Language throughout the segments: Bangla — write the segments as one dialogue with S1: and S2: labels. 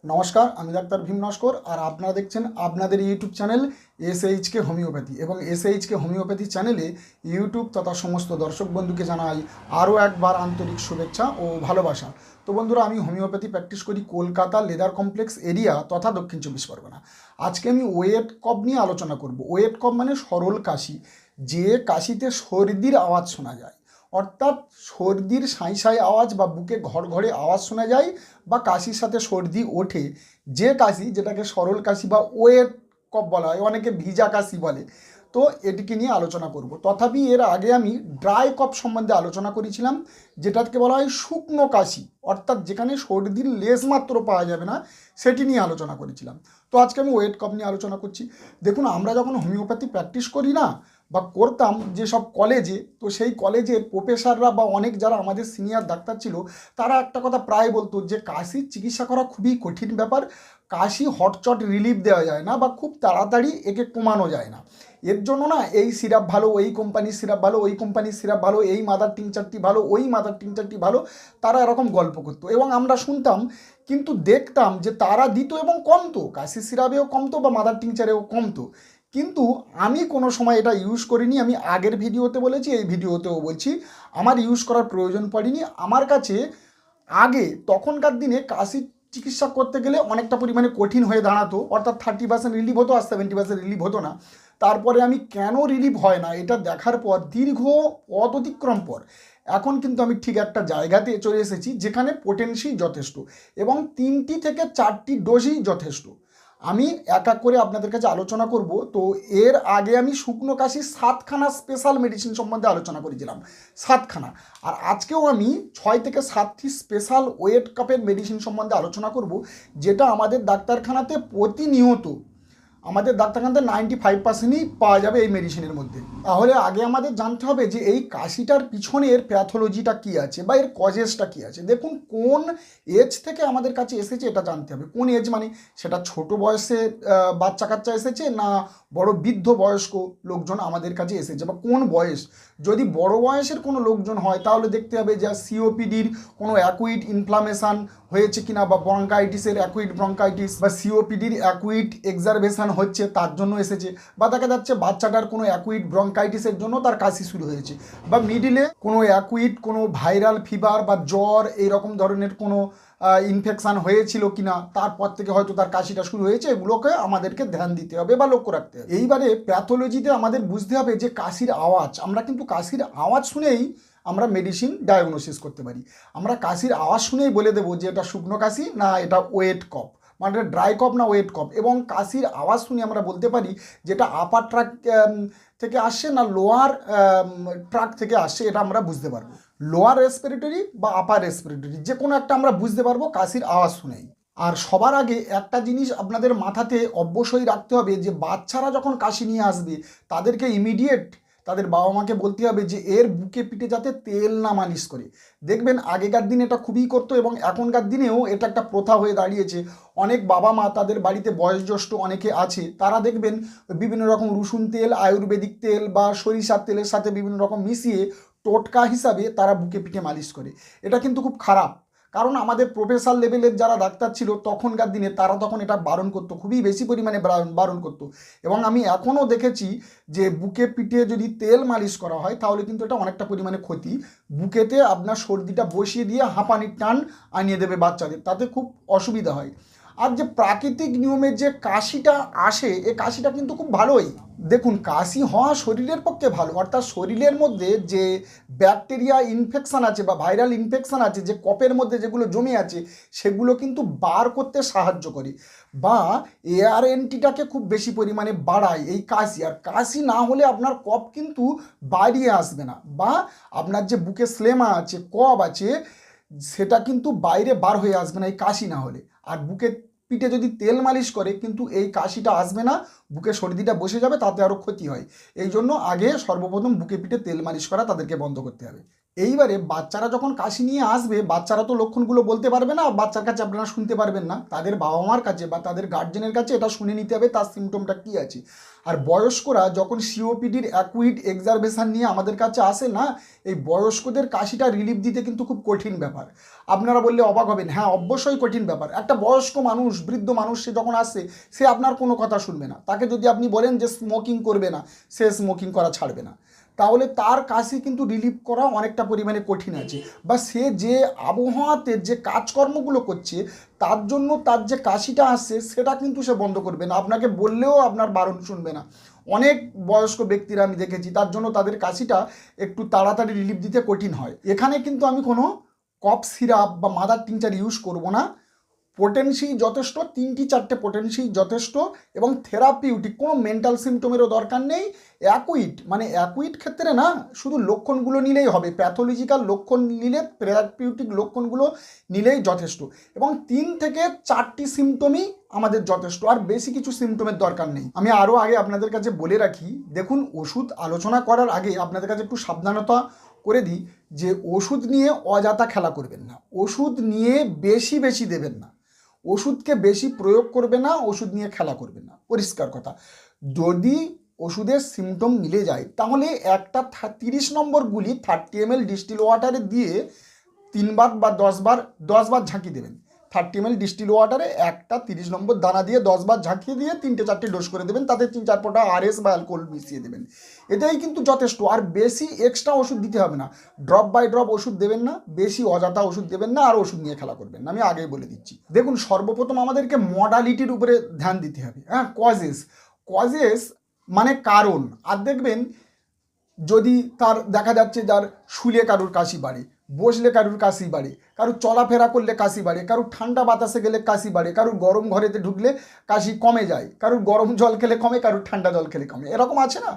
S1: নমস্কার, আমি ডাক্তার ভীম নস্কর আর আপনারা দেখছেন আপনাদের ইউটিউব চ্যানেল SHK হোমিওপ্যাথি। এবং SHK হোমিওপ্যাথি চ্যানেলে ইউটিউব তথা সমস্ত দর্শক বন্ধুকে জানাই আরও একবার আন্তরিক শুভেচ্ছা ও ভালোবাসা। তো বন্ধুরা, আমি হোমিওপ্যাথি প্র্যাকটিস করি কলকাতা লেদার কমপ্লেক্স এরিয়া তথা দক্ষিণ চব্বিশ পরগনা। আজকে আমি ওয়েট কফ নিয়ে আলোচনা করব। ওয়েট কফ মানে সরল কাশি, যে কাশিতে সর্দির আওয়াজ শোনা যায়, অর্থাৎ সর্দির সাঁই সাঁই আওয়াজ বা বুকে ঘড়ঘড়ে আওয়াজ শোনা যায় বা কাশির সাথে সর্দি ওঠে, যে কাশি যেটাকে সরল কাশি বা ওয়েট কফ বলা হয়, অনেকে ভিজা কাশি বলে। তো এটিকে নিয়ে আলোচনা করব। তথাপি এর আগে আমি ড্রাই কফ সম্বন্ধে আলোচনা করেছিলাম, যেটাকে বলা হয় শুকনো কাশি, অর্থাৎ যেখানে সর্দির লেশ মাত্র পাওয়া যাবে না, সেটি নিয়ে আলোচনা করেছিলাম। তো আজকে আমি ওয়েট কফ নিয়ে আলোচনা করছি। দেখুন, আমরা যখন হোমিওপ্যাথি প্র্যাকটিস করি না বা করতাম যেসব কলেজে, তো সেই কলেজের প্রফেসররা বা অনেক যারা আমাদের সিনিয়র ডাক্তার ছিল, তারা একটা কথা প্রায় বলতো যে কাশির চিকিৎসা করা খুবই কঠিন ব্যাপার। কাশি হটচট রিলিফ দেওয়া যায় না বা খুব তাড়াতাড়ি একে কমানো যায় না। এর জন্য না এই সিরাপ ভালো, ওই কোম্পানির সিরাপ ভালো, ওই কোম্পানির সিরাপ ভালো, এই মাদার টিংচারটি ভালো, ওই মাদার টিংচারটি ভালো, তারা এরকম গল্প করতো এবং আমরা শুনতাম, কিন্তু দেখতাম যে তারা দিত এবং কমতো, কাশির সিরাপেও কমতো বা মাদার টিংচারেও কমতো। কিন্তু আমি কোনো সময় এটা ইউজ করিনি। আমি আগের ভিডিওতে বলেছি, এই ভিডিওতেও বলছি, আমার ইউজ করার প্রয়োজন পড়েনি। আমার কাছে আগে তখনকার দিনে কাশির চিকিৎসা করতে গেলে অনেকটা পরিমাণে কঠিন হয়ে দাঁড়াতো, অর্থাৎ 30% রিলিভ হতো আর 70% রিলিভ হতো না। তারপরে আমি কেন রিলিভ হয় না এটা দেখার পর, দীর্ঘ পথ অতিক্রম পর, এখন কিন্তু আমি ঠিক একটা জায়গাতে চলে এসেছি যেখানে পোটেন্সি যথেষ্ট এবং 3টি থেকে 4টি ডোজই যথেষ্ট। আমি এক এক করে আপনাদের কাছে আলোচনা করব। তো এর আগে আমি শুকনো কাশির 7খানা স্পেশাল মেডিসিন সম্বন্ধে আলোচনা করেছিলাম, 7খানা। আর আজকেও আমি 6 থেকে 7টি স্পেশাল ওয়েট কাপের মেডিসিন সম্বন্ধে আলোচনা করব, যেটা আমাদের ডাক্তারখানাতে প্রতিনিয়ত, আমাদের ডাক্তারখানাতে 95%ই পাওয়া যাবে এই মেডিসিনের মধ্যে। তাহলে আগে আমাদের জানতে হবে যে এই কাশিটার পিছনের প্যাথোলজিটা কী আছে বা এর কজেসটা কী আছে। দেখুন, কোন এজ থেকে আমাদের কাছে এসেছে এটা জানতে হবে। কোন এজ মানে সেটা ছোট বয়সে বাচ্চা কাচ্চা এসেছে না বড় বৃদ্ধ বয়স্ক লোকজন আমাদের কাছে এসেছে, বা কোন বয়স। যদি বড় বয়সের কোনো লোকজন হয় তাহলে দেখতে হবে যে সিওপিডির কোনো অ্যাকুইড ইনফ্লামেশান হয়েছে কিনা, বা ব্রঙ্কাইটিসের অ্যাকুইড ব্রঙ্কাইটিস বা সিওপিডির অ্যাকুইড এক্সারবেশন হচ্ছে, তার জন্য এসেছে। বা দেখা যাচ্ছে বাচ্চাটার কোনো অ্যাকুইড ব্রঙ্কাইটিসের জন্য তার কাশি শুরু হয়েছে, বা মিডিলে কোনো অ্যাকুইড কোনো ভাইরাল ফিভার বা জ্বর এইরকম ধরনের কোনো ইনফেকশান হয়েছিল কিনা, তারপর থেকে হয়তো তার কাশিটা শুরু হয়েছে। এগুলোকে আমাদেরকে ধ্যান দিতে হবে বা লক্ষ্য রাখতে হবে। এইবারে প্যাথোলজিতে আমাদের বুঝতে হবে যে কাশির আওয়াজ, আমরা কিন্তু কাশির আওয়াজ শুনেই আমরা মেডিসিন ডায়াগনোসিস করতে পারি। আমরা কাশির আওয়াজ শুনেই বলে দেবো যে এটা শুকনো কাশি না এটা ওয়েট কফ, মানে ড্রাই কফ না ওয়েট কফ। এবং কাশির আওয়াজ শুনে আমরা বলতে পারি যেটা আপার ট্রাক থেকে আসছে না লোয়ার ট্রাক থেকে আসছে, এটা আমরা বুঝতে পারবো। লোয়ার রেসপিরেটরি বা আপার রেসপিরেটরি যে কোনো একটা আমরা বুঝতে পারবো কাশির আওয়াজ শুনেই। আর সবার আগে একটা জিনিস আপনাদের মাথাতে অবশ্যই রাখতে হবে যে বাচ্চারা যখন কাশি নিয়ে আসবে, তাদেরকে ইমিডিয়েট তাদের বাবা মাকে বলতে হবে যে এর বুকে পিঠে যাতে তেল না মালিশ করে। দেখবেন আগেকার দিনে এটা খুবই করতো এবং এখনকার দিনেও এটা একটা প্রথা হয়ে দাঁড়িয়েছে। অনেক বাবা মা তাদের বাড়িতে বয়োজ্যেষ্ঠ অনেকে আছে, তারা দেখবেন বিভিন্ন রকম রসুন তেল, আয়ুর্বেদিক তেল বা সরিষার তেলের সাথে বিভিন্ন রকম মিশিয়ে টোটকা হিসাবে তারা বুকে পিঠে মালিশ করে। এটা কিন্তু খুব খারাপ, কারণ আমাদের প্রফেসর লেভেলের যারা ডাক্তার ছিল তখনকার দিনে, তারা তখন এটা বারণ করতো, খুবই বেশি পরিমাণে বারণ করতো। এবং আমি এখনও দেখেছি যে বুকে পিঠে যদি তেল মালিশ করা হয় তাহলে কিন্তু এটা অনেকটা পরিমাণে ক্ষতি। বুকেতে আপনার সর্দিটা বসিয়ে দিয়ে হাঁপানির টান আনিয়ে দেবে বাচ্চাদের, তাতে খুব অসুবিধা হয়। আর যে প্রাকৃতিক নিয়মে যে কাশিটা আসে, এ কাশিটা কিন্তু খুব ভালোই। দেখুন, কাশি হওয়া শরীরের পক্ষে ভালো, অর্থাৎ শরীরের মধ্যে যে ব্যাকটেরিয়া ইনফেকশান আছে বা ভাইরাল ইনফেকশান আছে, যে কফের মধ্যে যেগুলো জমে আছে, সেগুলো কিন্তু বার করতে সাহায্য করে বা এআরএনটিটাকে খুব বেশি পরিমাণে বাড়ায় এই কাশি। আর কাশি না হলে আপনার কফ কিন্তু বাইরে আসবে না, বা আপনার যে বুকে স্লেমা আছে, কফ আছে, সেটা কিন্তু বাইরে বার হয়ে আসবে না এই কাশি না হলে। আর বুকে পিঠে যদি তেল মালিশ করে কিন্তু এই কাশিটা আসবে না, বুকে সর্দিটা বসে যাবে, তাতে আরও ক্ষতি হয়। এই জন্য আগে সর্বপ্রথম বুকে পিঠে তেল মালিশ করা তাদেরকে বন্ধ করতে হবে। এইবারে বাচ্চারা যখন কাশি নিয়ে আসবে, বাচ্চারা তো লক্ষণগুলো বলতে পারবে না, বাচ্চার কাছে আপনারা শুনতে পারবেন না, তাদের বাবা মার কাছে বা তাদের গার্জেনের কাছে এটা শুনে নিতে হবে তার সিমটমটা কী আছে। আর বয়স্করা যখন সিওপিডির অ্যাকুইড এক্সারবেশন নিয়ে আমাদের কাছে আসে না, এই বয়স্কদের কাশিটা রিলিফ দিতে কিন্তু খুব কঠিন ব্যাপার। আপনারা বললে অবাক হবেন, হ্যাঁ অবশ্যই কঠিন ব্যাপার। একটা বয়স্ক মানুষ, বৃদ্ধ মানুষ, সে যখন আসে সে আপনার কোনো কথা শুনবে না। তাকে যদি আপনি বলেন যে স্মোকিং করবে না, সে স্মোকিং করা ছাড়বে না। তাহলে তার কাশি কিন্তু রিলিভ করা অনেকটা পরিমাণে কঠিন আছে, বা সে যে আবহাওয়াতে যে কাজকর্মগুলো করছে তার জন্য তার যে কাশিটা আসছে সেটা কিন্তু সে বন্ধ করবে না, আপনাকে বললেও আপনার বারণ শুনবে না। অনেক বয়স্ক ব্যক্তিরা আমি দেখেছি, তার জন্য তাদের কাশিটা একটু তাড়াতাড়ি রিলিফ দিতে কঠিন হয়। এখানে কিন্তু আমি কোনো কফ সিরাপ বা মাদার টিংচার ইউজ করব না। পোটেন্সি যথেষ্ট, 3-4টে পোটেন্সি যথেষ্ট, এবং থেরাপিউটিক কোনো মেন্টাল সিমটমেরও দরকার নেই। অ্যাকুইড মানে অ্যাকুইড ক্ষেত্রে না শুধু লক্ষণগুলো নিলেই হবে, প্যাথোলজিক্যাল লক্ষণ নিলে, থেরাপিউটিক লক্ষণগুলো নিলেই যথেষ্ট, এবং 3-4টি সিমটমই আমাদের যথেষ্ট, আর বেশি কিছু সিমটমের দরকার নেই। আমি আরও আগে আপনাদের কাছে বলে রাখি, দেখুন ওষুধ আলোচনা করার আগে আপনাদের কাছে একটু সাবধানতা করে দিই যে ওষুধ নিয়ে অযথা খেলা করবেন না, ওষুধ নিয়ে বেশি বেশি দেবেন না, ওষুধকে বেশি প্রয়োগ করবে না, ওষুধ নিয়ে খেলা করবে না, পরিষ্কার কথা। যদি ওষুধের সিমটম মিলে যায় তাহলে একটা 30 নম্বর গুলি 30 ml ডিস্টিল ওয়াটারে দিয়ে 3 বার বা 10 বার ঝাঁকি দেবেন। 30 ml ডিস্টিল ওয়াটারে একটা 30 নম্বর দানা দিয়ে 10 বার ঝাঁকিয়ে দিয়ে 3-4টে ডোজ করে দেবেন, তাতে 3-4 ফোঁটা আরএস বা অ্যালকোহল মিশিয়ে দেবেন। এটাই কিন্তু যথেষ্ট, আর বেশি এক্সট্রা ওষুধ দিতে হবে না, ড্রপ বাই ড্রপ ওষুধ দেবেন না, বেশি অযথা ওষুধ দেবেন না, আর ওষুধ নিয়ে খেলা করবেন না, আমি আগেই বলে দিচ্ছি। দেখুন সর্বপ্রথম আমাদেরকে মডালিটির উপরে ধ্যান দিতে হবে। হ্যাঁ, কজেস মানে কারণ। আর দেখবেন যদি তার দেখা যাচ্ছে যার শুলে কারুর কাশি বাড়ে, বসলে কারুর কাশি বাড়ে, কারুর চলাফেরা করলে কাশি বাড়ে, কারুর ঠান্ডা বাতাসে গেলে কাশি বাড়ে, কারুর গরম ঘরেতে ঢুকলে কাশি কমে যায়, কারুর গরম জল খেলে কমে, কারুর ঠান্ডা জল খেলে কমে, এরকম আছে না?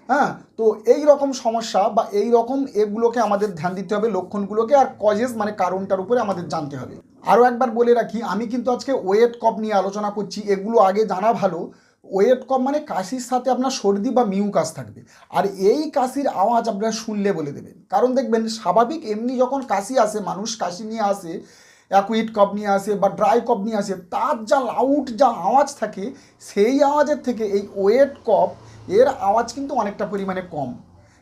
S1: হ্যাঁ, তো এই রকম সমস্যা বা এই রকম এগুলোকে আমাদের ধ্যান দিতে হবে, লক্ষণগুলোকে, আর কজেস মানে কারণটার উপরে আমাদের জানতে হবে। আরও একবার বলে রাখি, আমি কিন্তু আজকে ওয়েট কফ নিয়ে আলোচনা করছি, এগুলো আগে জানা ভালো। ওয়েট কফ মানে কাশির সাথে আপনার সর্দি বা মিউকাস থাকবে, আর এই কাশির আওয়াজ আপনারা শুনলে বলে দেবেন। কারণ দেখবেন স্বাভাবিক এমনি যখন কাশি আসে, মানুষ কাশি নিয়ে আসে, অ্যাকুইড কফ নিয়ে আসে বা ড্রাই কফ নিয়ে আসে, তার যা লাউড যা আওয়াজ থাকে, সেই আওয়াজের থেকে এই ওয়েট কফ এর আওয়াজ কিন্তু অনেকটা পরিমাণে কম।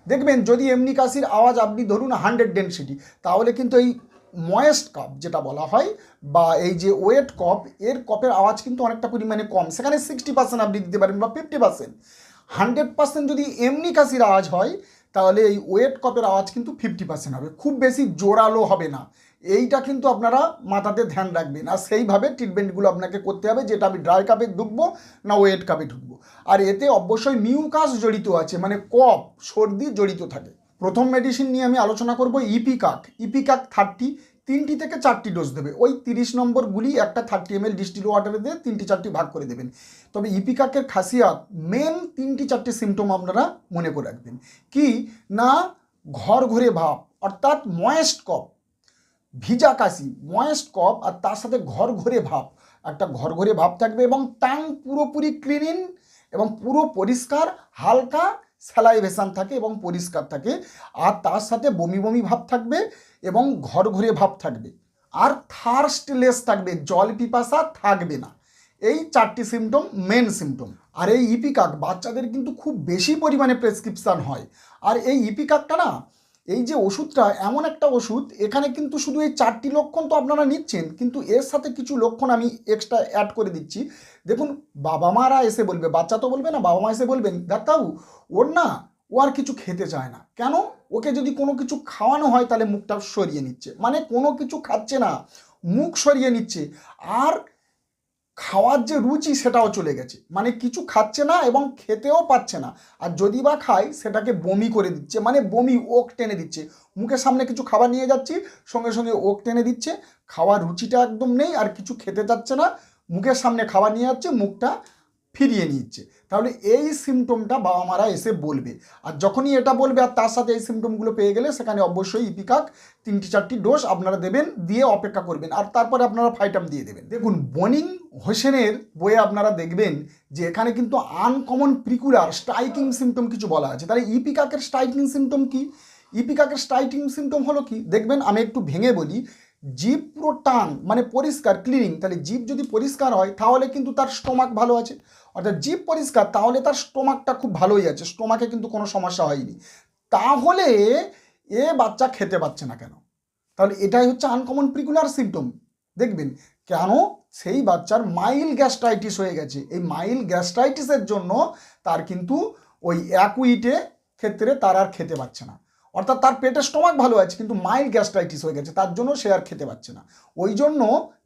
S1: দেখবেন যদি এমনি কাশির আওয়াজ আপনি ধরুন 100 ডেনসিটি, তাহলে কিন্তু এই ময়েস্ট কফ যেটা বলা হয় বা এই যে ওয়েট কফ, এর কফের আওয়াজ কিন্তু অনেকটা পরিমাণে কম, সেখানে 60% আপনি দিতে পারেন বা 50%। 100% যদি এমনি কাশির আওয়াজ হয় তাহলে এই ওয়েট কফের আওয়াজ কিন্তু 50% হবে, খুব বেশি জোরালো হবে না। এইটা কিন্তু আপনারা মাথাতে ধ্যান রাখবেন, আর সেইভাবে ট্রিটমেন্টগুলো আপনাকে করতে হবে, যেটা আমি ড্রাই কাপে ঢুকবো না ওয়েট কাপে ঢুকবো। আর এতে অবশ্যই মিউকাস জড়িত আছে, মানে কফ সর্দি জড়িত থাকে। প্রথম মেডিসিন নিয়ে আমি আলোচনা করব ইপিকাক 30, 3-4টি ডোজ দেবে, ওই 30 নম্বর গুলি একটা 30 ml ডিস্টিল ওয়াটারে দিয়ে 3-4টি ভাগ করে দেবেন। তবে ইপিকাকের খাসিয়াত মেন 3-4টি সিমটম আপনারা মনে করে রাখবেন। কি না, ঘর ঘরে ভাব, অর্থাৎ ময়েস্ট কফ, ভিজা কাশি, ময়েস্ট কফ, আর তার সাথে ঘর ঘরে ভাব, একটা ঘর ঘরে ভাব থাকবে, এবং টাং পুরোপুরি ক্লিন এবং পুরো পরিষ্কার, হালকা স্যালাইভেশন থাকে এবং পরিষ্কার থাকে, আর তার সাথে বমি বমি ভাব থাকবে এবং ঘর ঘরে ভাব থাকবে, আর থার্স্টলেস থাকবে, জল পিপাসা থাকবে না। এই 4টি সিমটম মেন সিমটম। আর এই ইপিকাক বাচ্চাদের কিন্তু খুব বেশি পরিমাণে প্রেসক্রিপশান হয়। আর এই ইপিকাকটা না, এই যে ওষুধটা এমন একটা ওষুধ, এখানে কিন্তু শুধু এই 4টি লক্ষণ তো আপনারা নিচ্ছেন, কিন্তু এর সাথে কিছু লক্ষণ আমি এক্সট্রা অ্যাড করে দিচ্ছি। দেখুন বাবা মারা এসে বলবে, বাচ্চা তো বলবে না, বাবা মা এসে বলবেন ডাক্তারবাবু ওর না, ও আর কিছু খেতে চায় না। কেন? ওকে যদি কোনো কিছু খাওয়ানো হয় তাহলে মুখটা সরিয়ে নিচ্ছে, মানে কোনো কিছু খাচ্ছে না, মুখ সরিয়ে নিচ্ছে, আর খাওয়ার যে রুচি সেটাও চলে গেছে, মানে কিছু খাচ্ছে না এবং খেতেও পাচ্ছে না, আর যদি বা খায় সেটাকে বমি করে দিচ্ছে, মানে বমি ওক টেনে দিচ্ছে। মুখের সামনে কিছু খাবার নিয়ে যাচ্ছি, সঙ্গে সঙ্গে ওক টেনে দিচ্ছে, খাওয়ার রুচিটা একদম নেই, আর কিছু খেতে চাচ্ছে না, মুখের সামনে খাবার নিয়ে যাচ্ছে, মুখটা ফিরিয়ে নিচ্ছে। তাহলে এই সিমটমটা বাবা মারা এসে বলবে, আর যখনই এটা বলবে আর তার সাথে এই সিমটমগুলো পেয়ে গেলে সেখানে অবশ্যই ইপিকাক 3-4টি ডোজ আপনারা দেবেন, দিয়ে অপেক্ষা করবেন, আর তারপরে আপনারা ফাইটাম দিয়ে দেবেন। দেখুন বনিং হোসেনের বইয়ে আপনারা দেখবেন যে এখানে কিন্তু আনকমন প্রিকুলার স্ট্রাইকিং সিমটম কিছু বলা আছে। তাহলে ইপিকাকের স্ট্রাইকিং সিমটম কি? ইপিকাকের স্ট্রাইকিং সিমটম হলো কি দেখবেন, আমি একটু ভেঙে বলি। জিভ পুরো টান মানে পরিষ্কার ক্লিনিং, তাহলে জিভ যদি পরিষ্কার হয় তাহলে কিন্তু তার স্টোমাক ভালো আছে, অর্থাৎ জিভ পরিষ্কার তাহলে তার স্টোমাকটা খুব ভালোই আছে, স্টোমাকে কিন্তু কোনো সমস্যা হয়নি। তাহলে এ বাচ্চা খেতে পাচ্ছে না কেন? তাহলে এটাই হচ্ছে আনকমন প্রিকুলার সিমটম। দেখবেন কেন সেই বাচ্চার মাইল্ড গ্যাস্ট্রাইটিস হয়ে গেছে, এই মাইল্ড গ্যাস্ট্রাইটিসের জন্য তার কিন্তু ওই অ্যাকুইটে ক্ষেত্রে তার আর খেতে পাচ্ছে না, অর্থাৎ তার পেটের স্টোমাক ভালো আছে কিন্তু মাইল্ড গ্যাস্ট্রাইটিস হয়ে গেছে, তার জন্য সে আর খেতে পাচ্ছে না। ওই জন্য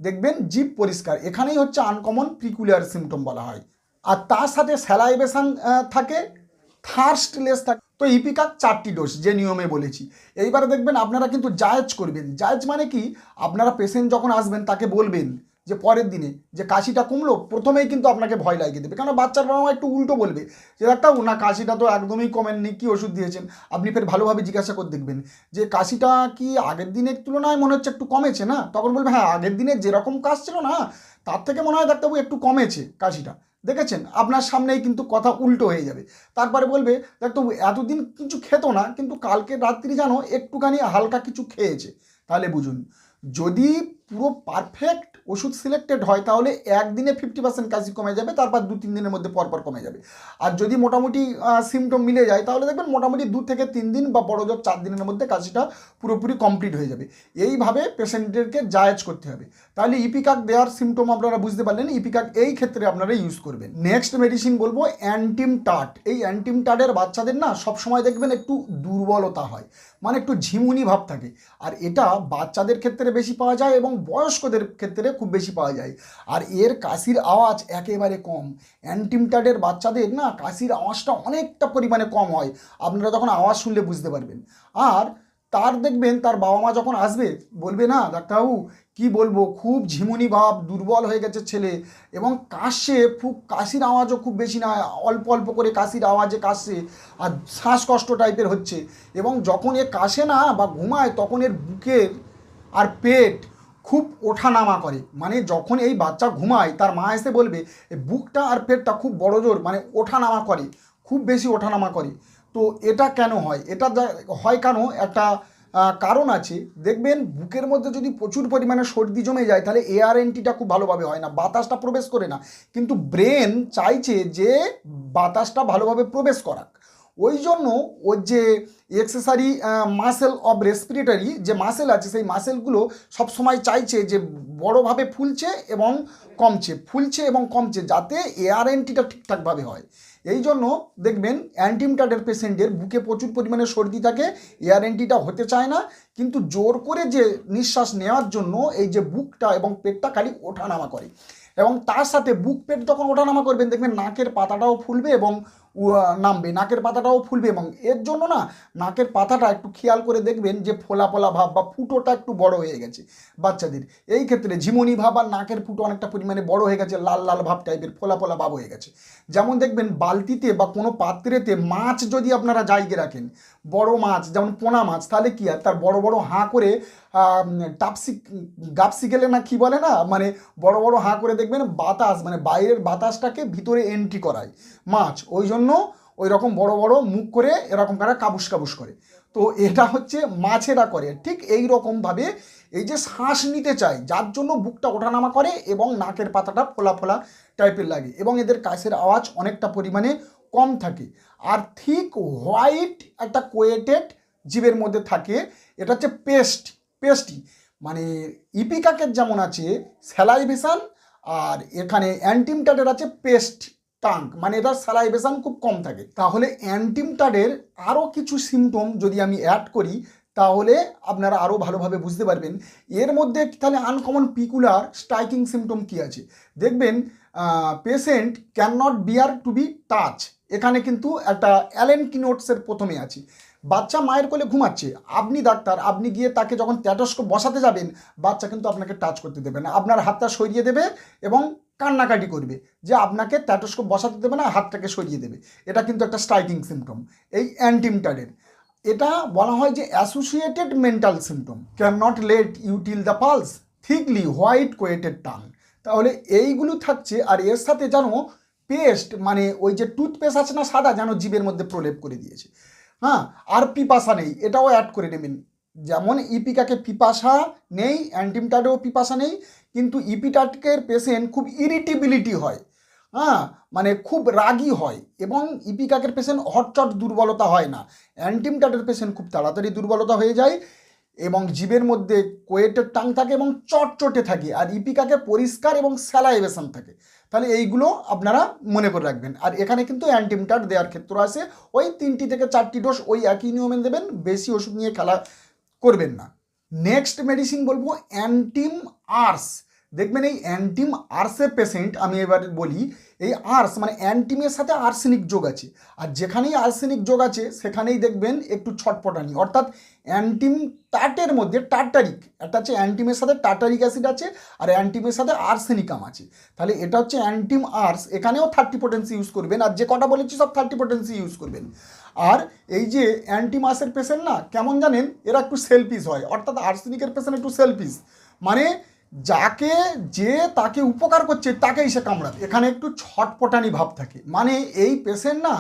S1: দেখবেন জিভ পরিষ্কার, এখানেই হচ্ছে আনকমন প্রিকুলার সিমটম বলা হয়। আর তার সাথে স্যালাইভেশন থাকে, থার্স্টলেস থাকে। তো ইপিকাক 4টি ডোজ যে নিয়মে বলেছি। এইবারে দেখবেন আপনারা কিন্তু জায়েজ করবেন। জায়েজ মানে কি, আপনারা পেশেন্ট যখন আসবেন তাকে বলবেন যে পরের দিনে যে কাশিটা কমলো, প্রথমেই কিন্তু আপনাকে ভয় লাগিয়ে দেবে, কারণ বাচ্চার বাবা মা একটু উল্টো বলবে যে ডাক্তার না কাশিটা তো একদমই কমেননি, কি ওষুধ দিয়েছেন? আপনি ফের ভালোভাবে জিজ্ঞাসা করে দেখবেন যে কাশিটা কি আগের দিনের তুলনায় মনে হচ্ছে একটু কমেছে না? তখন বলবে হ্যাঁ আগের দিনে যেরকম কাশ ছিল না তার থেকে মনে হয় ডাক্তারবাবু একটু কমেছে কাশিটা। দেখেছেন আপনার সামনেই কিন্তু কথা উল্টো হয়ে যাবে। তারপরে বলবে ডাক্তারবাবু এতদিন কিছু খেত না কিন্তু কালকে রাত্রি জানো একটুখানি হালকা কিছু খেয়েছে। তাহলে বুঝুন, যদি পুরো পারফেক্ট ওষুধ সিলেক্টেড হয় তাহলে একদিনে 50% কাশি কমে যাবে, তারপর 2-3 দিনের মধ্যে পরপর কমে যাবে। আর যদি মোটামুটি সিমটম মিলে যায় তাহলে দেখবেন মোটামুটি 2 থেকে 3 দিন বা বড় জোর 4 দিনের মধ্যে কাশিটা পুরোপুরি কমপ্লিট হয়ে যাবে। এইভাবে পেশেন্টদেরকে জায়েজ করতে হবে। তাহলে ইপিকাক দেওয়ার সিমটম আপনারা বুঝতে পারলেন, ইপিকাক এই ক্ষেত্রে আপনারা ইউজ করবেন। নেক্সট মেডিসিন বলবো অ্যান্টিমটাট। এই অ্যান্টিমটাটের বাচ্চাদের না সবসময় দেখবেন একটু দুর্বলতা হয়, মানে একটু ঝিমুনি ভাব থাকে, আর এটা বাচ্চাদের ক্ষেত্রে বেশি পাওয়া যায় এবং বয়স্কদের ক্ষেত্রে খুব বেশি পাওয়া যায়। আর এর কাশির আওয়াজ একেবারে কম। অ্যান্টিমটাটের বাচ্চাদের না কাশির আওয়াজটা অনেকটা পরিমাণে কম হয়, আপনারা তখন আওয়াজ শুনলে বুঝতে পারবেন। আর তার দেখবেন তার বাবা মা যখন আসবে বলবে না ডাক্তারবাবু কি বলবো, খুব ঝিমুনি ভাব, দুর্বল হয়ে গেছে ছেলে, এবং কাশছে, খুব কাশির আওয়াজও খুব বেশি না, অল্প অল্প করে কাশির আওয়াজে কাশছে, আর শ্বাসকষ্ট টাইপের হচ্ছে। এবং যখন এ কাশে না বা ঘুমায় তখন এর বুকের আর পেট খুব ওঠানামা করে, মানে যখন এই বাচ্চা ঘুমায় তার মা এসে বলবে এই বুকটা আর পেটটা খুব বড় জোর মানে ওঠানামা করে, খুব বেশি ওঠানামা করে। তো এটা কেন হয়? এটা হয় কেন, একটা কারণ আছে। দেখবেন বুকের মধ্যে যদি প্রচুর পরিমাণে সর্দি জমে যায় তাহলে এয়ার এন্ট্রিটা খুব ভালোভাবে হয় না, বাতাসটা প্রবেশ করে না, কিন্তু ব্রেন চাইছে যে বাতাসটা ভালোভাবে প্রবেশ করাক। ওই জন্য ওর যে এক্সেসারি মাসেল অফ রেসপিরেটরি যে মাসেল আছে সেই মাসেলগুলো সবসময় চাইছে যে বড়োভাবে ফুলছে এবং কমছে, ফুলছে এবং কমছে, যাতে এয়ার এন্ট্রিটা ঠিকঠাকভাবে হয়। এই জন্য দেখবেন অ্যান্টিমটাটের পেশেন্টের বুকে প্রচুর পরিমাণে সর্দি থাকে, এয়ার এন্ট্রিটা হতে চায় না, কিন্তু জোর করে যে নিঃশ্বাস নেওয়ার জন্য এই যে বুকটা এবং পেটটা খালি ওঠানামা করে, এবং তার সাথে বুক পেট যখন ওঠানামা করবেন দেখবেন নাকের পাতাটাও ফুলবে এবং নামবে, নাকের পাতাটাও ফুলবে, এবং এর জন্য না নাকের পাতাটা একটু খেয়াল করে দেখবেন যে ফোলা ফোলা ভাব বা ফুটোটা একটু বড় হয়ে গেছে বাচ্চাদের, এই ক্ষেত্রে ঝিমুনি ভাব আর নাকের ফুটো অনেকটা পরিমাণে বড় হয়ে গেছে, লাল লাল ভাব টাইপের ফোলা ফোলা ভাব হয়ে গেছে। যেমন দেখবেন বালতিতে বা কোনো পাত্রেতে মাছ যদি আপনারা জায়গা রাখেন, বড় মাছ যেমন পোনা মাছ, তাহলে কি আর তার বড় বড় হাঁ করে টাপসি গাপসি গেলে না কি বলে না, মানে বড় বড় হাঁ করে দেখবেন বাতাস মানে বাইরের বাতাসটাকে ভিতরে এন্ট্রি করায় মাছ, ওই জন্য ওই রকম বড় বড় মুখ করে এরকম তারা কাবুস কাবুস করে। তো এটা হচ্ছে মাছেরা করে, ঠিক এই রকমভাবে এই যে শ্বাস নিতে চায় যার জন্য বুকটা ওঠানামা করে এবং নাকের পাতাটা ফোলা ফোলা টাইপের লাগে, এবং এদের কাশের আওয়াজ অনেকটা পরিমাণে কম থাকে। আর ঠিক হোয়াইট একটা কোয়েটেড জীবের মধ্যে থাকে, এটা হচ্ছে পেস্টি, মানে ইপিকাকের যেমন আছে স্যালাইভেশন, আর এখানে অ্যান্টিমটাটের আছে পেস্ট টাঙ্ক, মানে এটার স্যালাইভেশন খুব কম থাকে। তাহলে অ্যান্টিমটাটের আরও কিছু সিমটম যদি আমি অ্যাড করি তাহলে আপনারা আরও ভালোভাবে বুঝতে পারবেন। এর মধ্যে তাহলে আনকমন পিকুলার স্ট্রাইকিং সিমটম কী আছে দেখবেন। Patient can not bear to be touch, এখানে কিন্তু একটা অ্যালেন কিনোটসের প্রথমে আছে। বাচ্চা মায়ের কোলে ঘুমাচ্ছে, আপনি ডাক্তার, আপনি গিয়ে তাকে যখন স্ট্যাথোস্কোপ বসাতে যাবেন বাচ্চা কিন্তু আপনাকে টাচ করতে দেবে না, আপনার হাতটা সরিয়ে দেবে এবং কান্নাকাটি করবে যে আপনাকে স্ট্যাথোস্কোপ বসাতে দেবে না, হাতটাকে সরিয়ে দেবে। এটা কিন্তু একটা স্ট্রাইকিং সিমটম এই অ্যান্টিমটাটের। এটা বলা হয় যে associated mental symptom, can not let you till the pulse, thickly white coated tongue. তাহলে এইগুলো থাকছে। আর এর সাথে জানো পেস্ট, মানে ওই যে টুথপেস্ট আছে না সাদা, যেন জীবের মধ্যে প্রলেপ করে দিয়েছে। হ্যাঁ, আর পিপাসা নেই, এটাও অ্যাড করে নেবেন। যেমন ইপিকাকে পিপাসা নেই, অ্যান্টিমটাটেও পিপাসা নেই, কিন্তু ইপিটাটের পেশেন্ট খুব ইরিটেবিলিটি হয়, হ্যাঁ, মানে খুব রাগী হয়, এবং ইপিকাকের পেশেন্ট হটচট দুর্বলতা হয় না। অ্যান্টিমটাটের পেশেন্ট খুব তাড়াতাড়ি দুর্বলতা হয়ে যায় এবং জীবের মধ্যে কোয়েটের টাং থাকে এবং চটচটে থাকে, আর ইপিকাকে পরিষ্কার এবং স্যালাইভেশন থাকে। তাহলে এইগুলো আপনারা মনে করে রাখবেন। আর এখানে কিন্তু অ্যান্টিমটাট দেওয়ার ক্ষেত্র আছে, ওই 3টি থেকে 4টি ডোজ ওই একই নিয়মে দেবেন, বেশি ওষুধ নিয়ে খেলা করবেন না। নেক্সট মেডিসিন বলবো অ্যান্টিম আর্স। দেখবেন এই অ্যান্টিম আর্সের পেশেন্ট, আমি এবার বলি, এই আর্স মানে অ্যান্টিমের সাথে আর্সেনিক যোগ আছে, আর যেখানেই আর্সেনিক যোগ আছে সেখানেই দেখবেন একটু ছটপটানি, অর্থাৎ অ্যান্টিম টাটের মধ্যে টার্টারিক, একটা হচ্ছে অ্যান্টিমের সাথে টার্টারিক অ্যাসিড আছে, আর অ্যান্টিমের সাথে আর্সেনিকাম আছে। তাহলে এটা হচ্ছে অ্যান্টিম আর্স, এখানেও 30 পোটেন্সি ইউজ করবেন, আর যে কটা বলেছি সব 30 পোটেন্সি ইউজ করবেন। আর এই যে অ্যান্টিমাসের পেশেন্ট না, কেমন জানেন, এরা একটু সেলফিশ হয়, অর্থাৎ আর্সেনিকের পেশেন্ট একটু সেলফিশ, মানে যাকে যে তাকে উপকার করছে তাকেই সে কামড়াবে, এখানে একটু ছটপটানি ভাব থাকে। মানে এই পেশেন্ট না,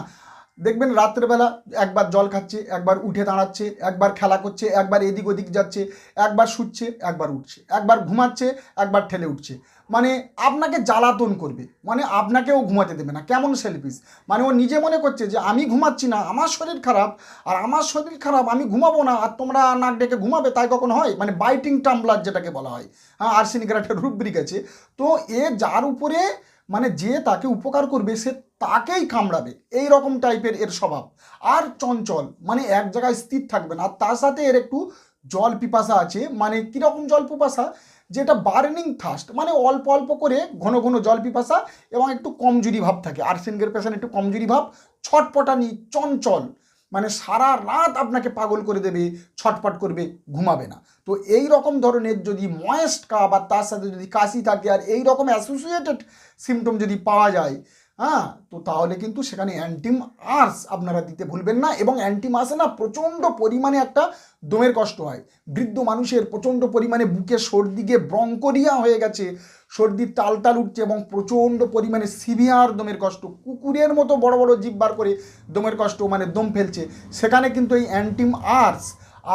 S1: দেখবেন রাত্রেবেলা একবার জল খাচ্ছে, একবার উঠে দাঁড়াচ্ছে, একবার খেলা করছে, একবার এদিক ওদিক যাচ্ছে, একবার শুচ্ছে, একবার উঠছে, একবার ঘুমাচ্ছে, একবার ঠেলে উঠছে, মানে আপনাকে জ্বালাতন করবে, মানে আপনাকেও ঘুমাতে দেবে না। কেমন সেলফিশ, মানে ও নিজে মনে করছে যে আমি ঘুমাচ্ছি না, আমার শরীর খারাপ, আর আমার শরীর খারাপ, আমি ঘুমাবো না, আর তোমরা নাক ডেকে ঘুমাবে, তাই কখন হয়? মানে বাইটিং টাম্বলার যেটাকে বলা হয়, হ্যাঁ, আর্সেনিকের একটা রুব্রিক আছে। তো এ যার উপরে, মানে যে তাকে উপকার করবে সে তাকেই কামড়াবে, এই রকম টাইপের এর স্বভাব। আর চঞ্চল, মানে এক জায়গায় স্থির থাকবে না। আর তার সাথে এর একটু জল পিপাসা আছে, মানে কীরকম জল পিপাসা, যেটা বার্নিং থার্স্ট, মানে অল্প অল্প করে ঘন ঘন জল পিপাসা, এবং একটু কমজোরি ভাব থাকে। আর্সেনিকের পেশেন্ট একটু কমজোরি ভাব, ছটপটানি, চঞ্চল, মানে সারা রাত আপনাকে পাগল করে দেবে, ছটপট করবে, ঘুমাবে না। তো এই রকম ধরনের যদি ময়েস্ট কাপ আর তার সাথে যদি কাশি থাকে, আর এই রকম অ্যাসোসিয়েটেড সিমটম যদি পাওয়া যায়, হ্যাঁ, তো তাহলে কিন্তু সেখানে অ্যান্টিম আর্স আপনারা দিতে ভুলবেন না। এবং অ্যান্টিম আর্সে না প্রচণ্ড পরিমাণে একটা দমের কষ্ট হয়, বৃদ্ধ মানুষের প্রচণ্ড পরিমাণে বুকে সর্দি গিয়ে ব্রঙ্কোরিয়া হয়ে গেছে, সর্দির তাল উঠছে, এবং প্রচণ্ড পরিমাণে সিভিয়ার দমের কষ্ট, কুকুরের মতো বড় বড় জিভ বার করে দমের কষ্ট, মানে দম ফেলছে, সেখানে কিন্তু এই অ্যান্টিম আর্স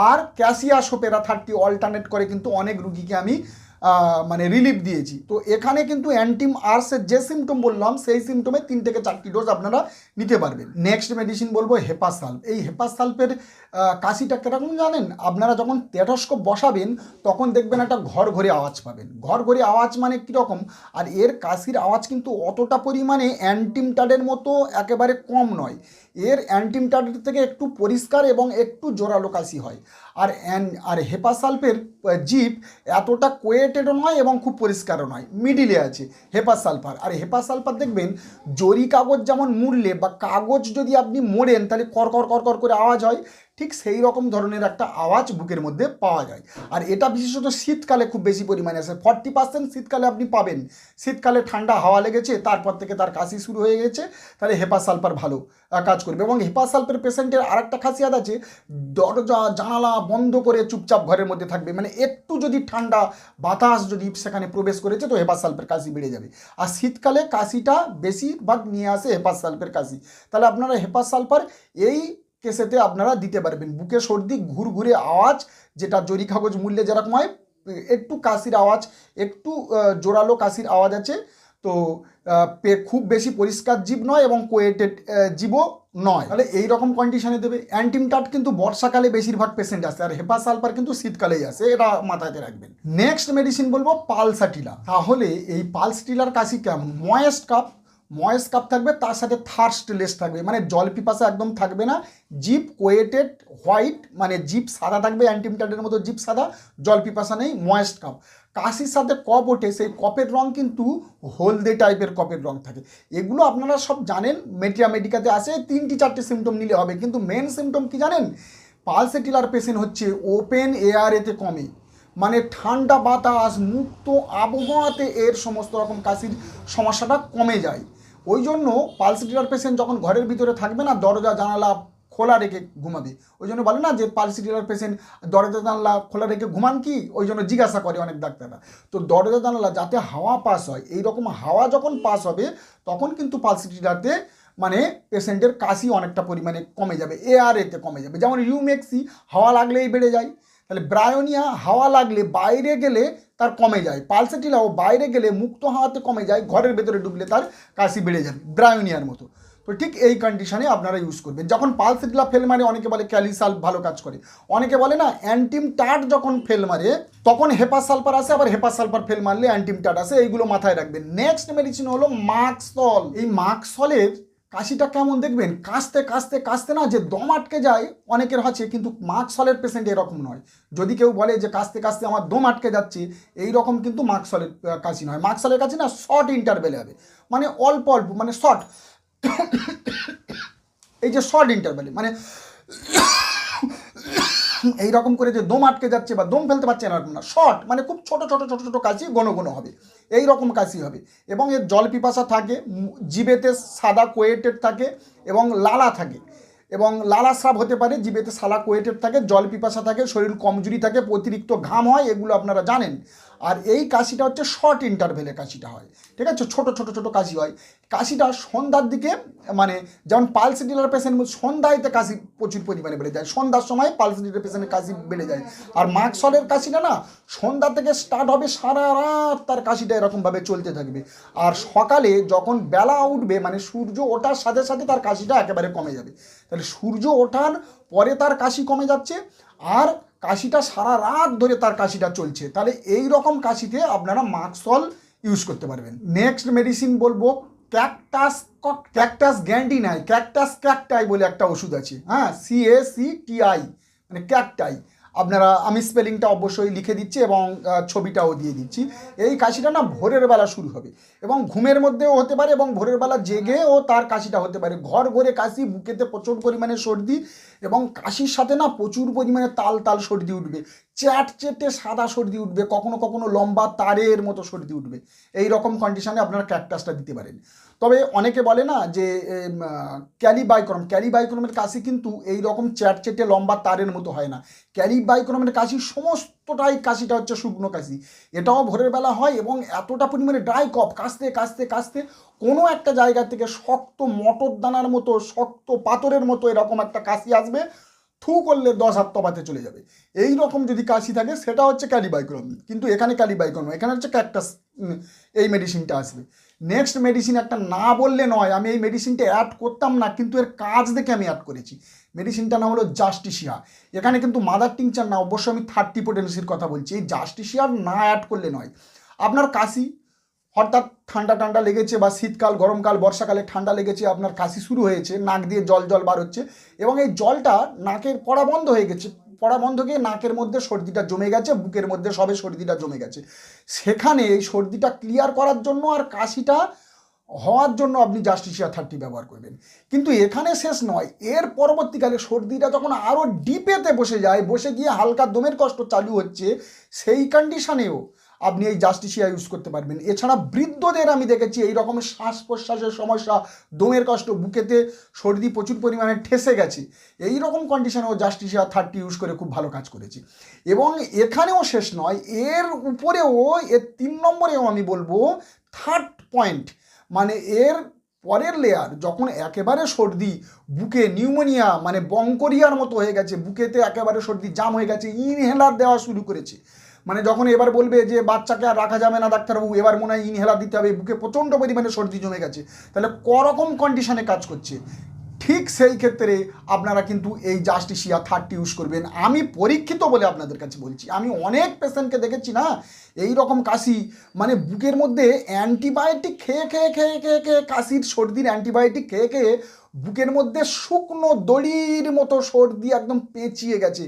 S1: আর ক্যাসিয়া সোপেরা 30 অল্টারনেট করে কিন্তু অনেক রুগীকে আমি মানে রিলিফ দিয়েছি। তো এখানে কিন্তু অ্যান্টিম আর্সের যে সিমটম বললাম সেই সিমটমে 3 থেকে 4টি ডোজ আপনারা নিতে পারবেন। নেক্সট মেডিসিন বলবো হেপাসাল্প। এই হেপাসাল্পের কাশিটা কীরকম জানেন, আপনারা যখন স্টেথোস্কোপ বসাবেন তখন দেখবেন একটা ঘর ঘরে আওয়াজ পাবেন। ঘর ঘরে আওয়াজ মানে কীরকম, আর এর কাশির আওয়াজ কিন্তু অতটা পরিমাণে অ্যান্টিমটাডের মতো একেবারে কম নয়, এর অ্যান্টিমটাডের থেকে একটু পরিষ্কার এবং একটু জোরালো কাশি হয়। আর হেপাসাল্পের জিভ এতটা কোয়েটেডও নয় এবং খুব পরিষ্কারও নয়, মিডিলে আছে হেপাসালফার। আর হেপাসালফার দেখবেন জরি কাগজ যেমন মুড়লে বা কাগজ যদি আপনি মোড়েন তাহলে কর কর করে আওয়াজ হয়, ঠিক সেই রকম ধরনের একটা আওয়াজ বুকের মধ্যে পাওয়া যায়। আর এটা বিশেষত শীতকালে খুব বেশি পরিমাণে আসে, 40% শীতকালে আপনি পাবেন। শীতকালে ঠান্ডা হাওয়া লেগেছে, তারপর থেকে তার কাশি শুরু হয়ে গেছে, তাহলে হেপাসালফার ভালো কাজ করবে। এবং হেপাসালফার পেশেন্টের আরেকটা খাসিয়াত আছে, দরজা জানালা বন্ধ করে চুপচাপ ঘরের মধ্যে থাকবে, মানে একটু যদি ঠান্ডা বাতাস যদি সেখানে প্রবেশ করেছে তো হেপাসালফের কাশি বেড়ে যাবে। আর শীতকালে কাশিটা বেশিরভাগ নিয়ে আসে হেপাসালফের কাশি। তাহলে আপনারা হেপাসালফার এই কেসেতে আপনারা দিতে পারবেন। বুকে সর্দি, ঘুরঘুরে আওয়াজ, যেটা জরি কাগজ মূল্যে যেরকম হয়, একটু কাশির আওয়াজ, একটু জোরালো কাশির আওয়াজ আছে। তো খুব বেশি পরিষ্কার জীব নয় এবং কোয়েটেড জীবও নয়, তাহলে এই রকম কন্ডিশনে দেবে। অ্যান্টিমটাট কিন্তু বর্ষাকালে বেশিরভাগ পেশেন্ট আসে, আর হেপাসালফার কিন্তু শীতকালেই আসে, এটা মাথায় রাখবেন। নেক্সট মেডিসিন বলবো পালসাটিলা। তাহলে এই পালসাটিলার কাশি কেমন, ময়েস্ট কাপ থাকবে, তার সাথে থার্স্টলেস থাকবে, মানে জল পিপাসা একদম থাকবে না, জিপ কোয়েটেড হোয়াইট, মানে জিপ সাদা থাকবে, অ্যান্টিমটাটের মতো জিপ সাদা, জল পিপাসা নেই, ময়েস্ট কাপ। কাশির সাথে কপ ওঠে, সেই কপের রং কিন্তু হলদে টাইপের কপের রং থাকে। এগুলো আপনারা সব জানেন, মেডিকাতে আসে 3-4টে সিমটম নিলে হবে। কিন্তু মেন সিমটম কি জানেন, পালসেটিলার পেশেন্ট হচ্ছে ওপেন এয়ারেতে কমে, মানে ঠান্ডা বাতাস মুক্ত আবহাওয়াতে এর সমস্ত রকম কাশির সমস্যাটা কমে যায়। ওই জন্য পালসেটিলার পেশেন্ট যখন ঘরের ভিতরে থাকবে না, দরজা জানালা খোলা রেখে ঘুমাবে। ওই জন্য বলে না যে পালসেটিলার পেশেন্ট দরজা জানালা খোলা রেখে ঘুমান কি, ওই জন্য জিজ্ঞাসা করে অনেক ডাক্তাররা। তো দরজা জানালা যাতে হাওয়া পাস হয়, এই রকম হাওয়া যখন পাস হবে তখন কিন্তু পালসেটিলাতে মানে পেশেন্টের কাশি অনেকটা পরিমাণে কমে যাবে, এতে কমে যাবে। যেমন ইউমেক্সি হাওয়া লাগলেই বেড়ে যায়, তাহলে ব্রায়োনিয়া হাওয়া লাগলে বাইরে গেলে তার কমে যায়, পালসেটিলাও বাইরে গেলে মুক্ত হাওয়াতে কমে যায়, ঘরের ভেতরে ঢুকলে তার কাশি বেড়ে যাবে ব্রায়োনিয়ার মতো। তো ঠিক এই কন্ডিশনে আপনারা ইউজ করবেন। যখন পালসেটিলা ফেল মারে অনেকে বলে ক্যালিসাল ভালো কাজ করে, অনেকে বলে না অ্যান্টিম টাট যখন ফেল মারে তখন হেপাসালফার আসে, আবার হেপাসালফার ফেল মারলে অ্যান্টিম টাট আসে, এইগুলো মাথায় রাখবেন। নেক্সট মেডিসিন হলো মাক্সল। এই মাক্সলের কাশিটা কেমন দেখবেন, কাশতে কাশতে কাশতে না যে দম আটকে যায় অনেকের হচ্ছে, কিন্তু মাক্সলের পেশেন্ট এরকম নয়। যদি কেউ বলে যে কাশতে কাশতে আমার দম আটকে যাচ্ছে, এই রকম কিন্তু মাক্সলের কাশি নয়। মাক্সলের কাশি না শর্ট ইন্টারভেলে হবে, মানে অল্প অল্প, মানে শর্ট, এই যে শর্ট ইন্টারভেলে মানে এইরকম করে যে দম আটকে যাচ্ছে বা দম ফেলতে পারছে না, শর্ট মানে খুব ছোট ছোট ছোট ছোট কাশি, ঘন ঘন হবে, এই রকম কাশি হবে। এবং এর জল পিপাসা থাকে, জিভেতে সাদা কোয়েটেড থাকে এবং লালা থাকে, এবং লালা স্রাব হতে পারে, জিভেতে সাদা কোয়েটেড থাকে, জল পিপাসা থাকে, শরীর কমজোরি থাকে, অতিরিক্ত ঘাম হয়, এগুলো আপনারা জানেন। আর এই কাশিটা হচ্ছে শর্ট ইন্টারভেলে কাশিটা হয়, ঠিক আছে, ছোট ছোট ছোট কাশি হয়। কাশিটা সন্ধ্যার দিকে, মানে যেমন পালসেটিলার পেশেন্ট সন্ধ্যায়তে কাশি প্রচুর পরিমাণে বেড়ে যায়, সন্ধ্যার সময় পালসেটিলার পেশেন্টের কাশি বেড়ে যায়। আর মাক্সলের কাশিটা না সন্ধ্যা থেকে স্টার্ট হবে, সারা রাত তার কাশিটা এরকমভাবে চলতে থাকবে। আর সকালে যখন বেলা উঠবে, মানে সূর্য ওঠার সাথে সাথে তার কাশিটা একেবারে কমে যাবে। তাহলে সূর্য ওঠার পরে তার কাশি কমে যাচ্ছে, আর কাশিটা সারা রাত ধরে তার কাশিটা চলছে, তাহলে এই রকম কাশিতে আপনারা মাক্সল ইউজ করতে পারবেন। নেক্সট মেডিসিন বলবো ক্যাকটাস গ্যান্ডিনাই, ক্যাকটাস ক্যাকটাই বলে একটা ওষুধ আছে, হ্যাঁ, CACTI, মানে ক্যাকটাই। আপনারা, আমি স্পেলিংটা অবশ্যই লিখে দিচ্ছি এবং ছবিটাও দিয়ে দিচ্ছি। এই কাশিটা না ভোরের বেলা শুরু হবে এবং ঘুমের মধ্যেও হতে পারে, এবং ভোরের বেলা জেগেও তার কাশিটা হতে পারে। ঘর ঘরে কাশি, বুকেতে প্রচুর পরিমাণে সর্দি, এবং কাশির সাথে না প্রচুর পরিমাণে তাল তাল সর্দি উঠবে, চ্যাট চেটে সাদা সর্দি উঠবে, কখনো কখনো লম্বা তারের মতো সর্দি উঠবে। এই রকম কন্ডিশনে আপনারা ক্যাকটাসটা দিতে পারেন। তবে অনেকে বলে না যে ক্যালিবাইক্রমের কাশি কিন্তু এই রকম চ্যাট চেটে লম্বা তারের মতো হয় না। ক্যালিবাইক্রমের কাশি সমস্তটাই কাশিটা হচ্ছে শুকনো কাশি, এটাও ভোরের বেলা হয়, এবং এতটা পরিমাণে ড্রাই কফ, কাশতে কাশতে কাশতে কোনো একটা জায়গা থেকে শক্ত মটর দানার মতো, শক্ত পাথরের মতো এরকম একটা কাশি আসবে, থু করলে 10 হাত তফাতে চলে যাবে। এই রকম যদি কাশি থাকে সেটা হচ্ছে ক্যালিবাইক্রম, কিন্তু এখানে ক্যালিবাইক্রম, এখানে হচ্ছে ক্যাকটাস, এই মেডিসিনটা আসবে। নেক্সট মেডিসিন একটা না বললে নয়, আমি এই মেডিসিনটা অ্যাড করতাম না, কিন্তু এর কাজ দেখে আমি অ্যাড করেছি। মেডিসিনটার নাম হলো জাস্টিসিয়া। এখানে কিন্তু মাদার টিংচার না, অবশ্যই আমি 30 পোটেন্সির কথা বলছি। এই জাস্টিসিয়ার না অ্যাড করলে নয়। আপনার কাশি হঠাৎ ঠান্ডা ঠান্ডা লেগেছে, বা শীতকাল, গরমকাল, বর্ষাকালে ঠান্ডা লেগেছে, আপনার কাশি শুরু হয়েছে, নাক দিয়ে জল জল বার হচ্ছে, এবং এই জলটা নাকের পড়া বন্ধ হয়ে গেছে, পড়া বন্ধ গিয়ে নাকের মধ্যে সর্দিটা জমে গেছে, বুকের মধ্যে সবে সর্দিটা জমে গেছে। সেখানে এই সর্দিটা ক্লিয়ার করার জন্য আর কাশিটা হওয়ার জন্য আপনি জাস্টিসিয়া 30 ব্যবহার করবেন। কিন্তু এখানে শেষ নয়, এর পরবর্তীকালে সর্দিটা যখন আরও ডিপেতে বসে যায়, বসে গিয়ে হালকা দমের কষ্ট চালু হচ্ছে, সেই কন্ডিশনেও আপনি এই জাস্টিসিয়া ইউজ করতে পারবেন। এছাড়া বৃদ্ধদের আমি দেখেছি এই রকম শ্বাস প্রশ্বাসের সমস্যা, দমের কষ্ট, বুকেতে সর্দি প্রচুর পরিমাণে ঠেসে গেছে, এই রকম কন্ডিশনেও জাস্টিসিয়া 30 ইউজ করে খুব ভালো কাজ করেছে। এবং এখানেও শেষ নয়, এর উপরেও, এর 3 নম্বরেও আমি বলবো, থার্ড পয়েন্ট, মানে এর পরের লেয়ার, যখন একেবারে সর্দি, বুকে নিউমোনিয়া মানে বঙ্করিয়ার মতো হয়ে গেছে, বুকেতে একেবারে সর্দি জাম হয়ে গেছে, ইনহেলার দেওয়া শুরু করেছে, মানে যখন এবার বলবে যে বাচ্চাকে আর রাখা যাবে না ডাক্তারবাবু, এবার মনে হয় ইনহেলার দিতে হবে, বুকে প্রচণ্ড পরিমাণে সর্দি জমে গেছে, তাহলে করকম কন্ডিশনে কাজ করছে, ঠিক সেই ক্ষেত্রে আপনারা কিন্তু এই জাস্টিসিয়া 30 ইউজ করবেন। আমি পরীক্ষিত বলে আপনাদের কাছে বলছি, আমি অনেক পেশেন্টকে দেখেছি না এই রকম কাশি, মানে বুকের মধ্যে অ্যান্টিবায়োটিক খেয়ে খেয়ে খেয়ে খেয়ে খেয়ে, কাশির সর্দির অ্যান্টিবায়োটিক খেয়ে খেয়ে বুকের মধ্যে শুকনো দড়ির মতো সর্দি একদম পেঁচিয়ে গেছে,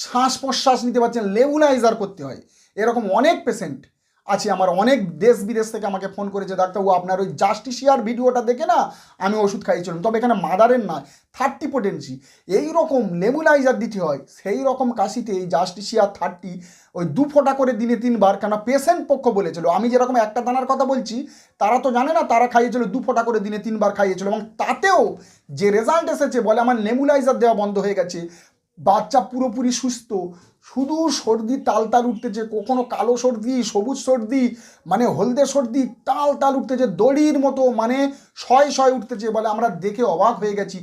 S1: শ্বাস প্রশ্বাস নিতে পারছেন, লেবুলাইজার করতে হয়। এরকম অনেক পেশেন্ট আছে আমার, অনেক দেশ বিদেশ থেকে আমাকে ফোন করেছে, ডাক্তারবাবু আপনার ওই জাস্টিসিয়ার ভিডিওটা দেখে না আমি ওষুধ খাইয়েছিলাম, তবে এখানে মাদারের না, 30 পোটেন্সি, এইরকম লেবুলাইজার দিতে হয়। সেই রকম কাশিতে এই জাস্টিসিয়া 30 ওই 2 ফোঁটা করে দিনে 3 বার, কেন পেশেন্ট পক্ষ বলেছিল, আমি যেরকম একটা দানার কথা বলছি তারা তো জানে না, তারা খাইয়েছিল 2 ফোঁটা করে দিনে 3 বার খাইয়েছিল, এবং তাতেও যে রেজাল্ট এসেছে, বলে আমার নেবুলাইজার দেওয়া বন্ধ হয়ে গেছে, বাচ্চা পুরোপুরি সুস্থ, শুধু সর্দি তাল তাল উঠতেছে, কখনো কালো সর্দি, সবুজ সর্দি, মানে হলদে সর্দি, তাল তাল উঠতেছে দড়ির মতো, মানে শয় শয় উঠতেছে। বলে আমরা দেখে অবাক হয়ে গেছি,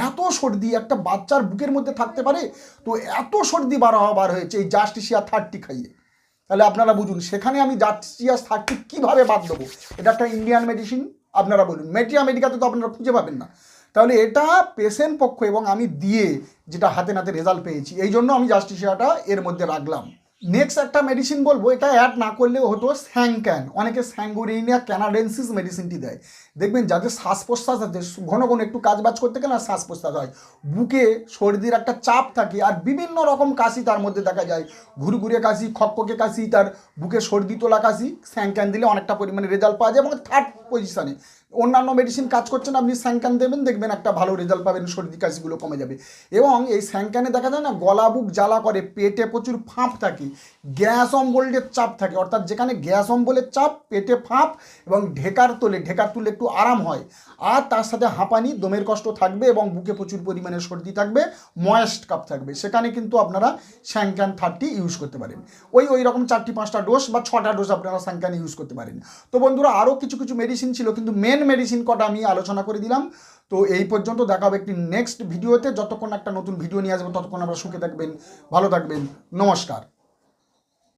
S1: এত সর্দি একটা বাচ্চার বুকের মধ্যে থাকতে পারে? তো এত সর্দি বার হয়েছে এই জাস্টিসিয়া 30 খাইয়ে। তাহলে আপনারা বুঝুন সেখানে আমি জাস্টিসিয়া 30 কীভাবে বাদ দেবো? এটা একটা ইন্ডিয়ান মেডিসিন, আপনারা বলুন। মেটিয়া মেডিকাতে তো আপনারা খুঁজে পাবেন না। তাহলে এটা পেশেন্ট পক্ষ এবং আমি দিয়ে যেটা হাতে নাতে রেজাল্ট পেয়েছি, এই জন্য আমি জাস্টিসিয়াটা এর মধ্যে রাখলাম। নেক্সট একটা মেডিসিন বলবো, এটা অ্যাড না করলেও হতো, স্যাংক্যান। অনেকে স্যাঙ্গুরিনিয়া ক্যানাডেন্সিস মেডিসিনটি দেয়। দেখবেন যাদের শ্বাস প্রশ্বাস আছে, ঘন ঘন একটু কাজ বাজ করতে গেলে শ্বাস প্রশ্বাস হয়, বুকে সর্দির একটা চাপ থাকে, আর বিভিন্ন রকম কাশি তার মধ্যে দেখা যায়, ঘুরঘুরে কাশি, খকখকে কাশি, তার বুকে সর্দি তোলা কাশি, স্যাংক্যান দিলে অনেকটা পরিমাণে রেজাল্ট পাওয়া যায়। এবং থার্ড পজিশানে অন্যান্য মেডিসিন কাজ করছে না, আপনি স্যাংক্যান দেবেন, দেখবেন একটা ভালো রেজাল্ট পাবেন, সর্দি কাশিগুলো কমে যাবে। এবং এই স্যাংক্যানে দেখা যায় না, গলা বুক জ্বালা করে, পেটে প্রচুর ফাঁপ থাকে, গ্যাস অম্বলের চাপ থাকে, অর্থাৎ যেখানে গ্যাস অম্বলের চাপ, পেটে ফাঁপ এবং ঢেকার তুলে একটু আরাম হয়, আর তার সাথে হাঁপানি, দমের কষ্ট থাকবে এবং বুকে প্রচুর পরিমাণে সর্দি থাকবে, ময়েস্ট কাপ থাকবে, সেখানে কিন্তু আপনারা স্যাংক্যান 30 ইউজ করতে পারেন। ওই রকম 4-5টা ডোজ বা 6টা ডোজ আপনারা স্যাংক্যান ইউজ করতে পারেন। তো বন্ধুরা, আরও কিছু মেডিসিন ছিল, কিন্তু মেন মেডিসিন কটা আমি আলোচনা করে দিলাম। তো এই পর্যন্ত, দেখা হবে একটি নেক্সট ভিডিওতে। যতক্ষণ একটা নতুন ভিডিও নিয়ে আসবো, ততক্ষণ আপনারা সুখে থাকবেন, ভালো থাকবেন, নমস্কার।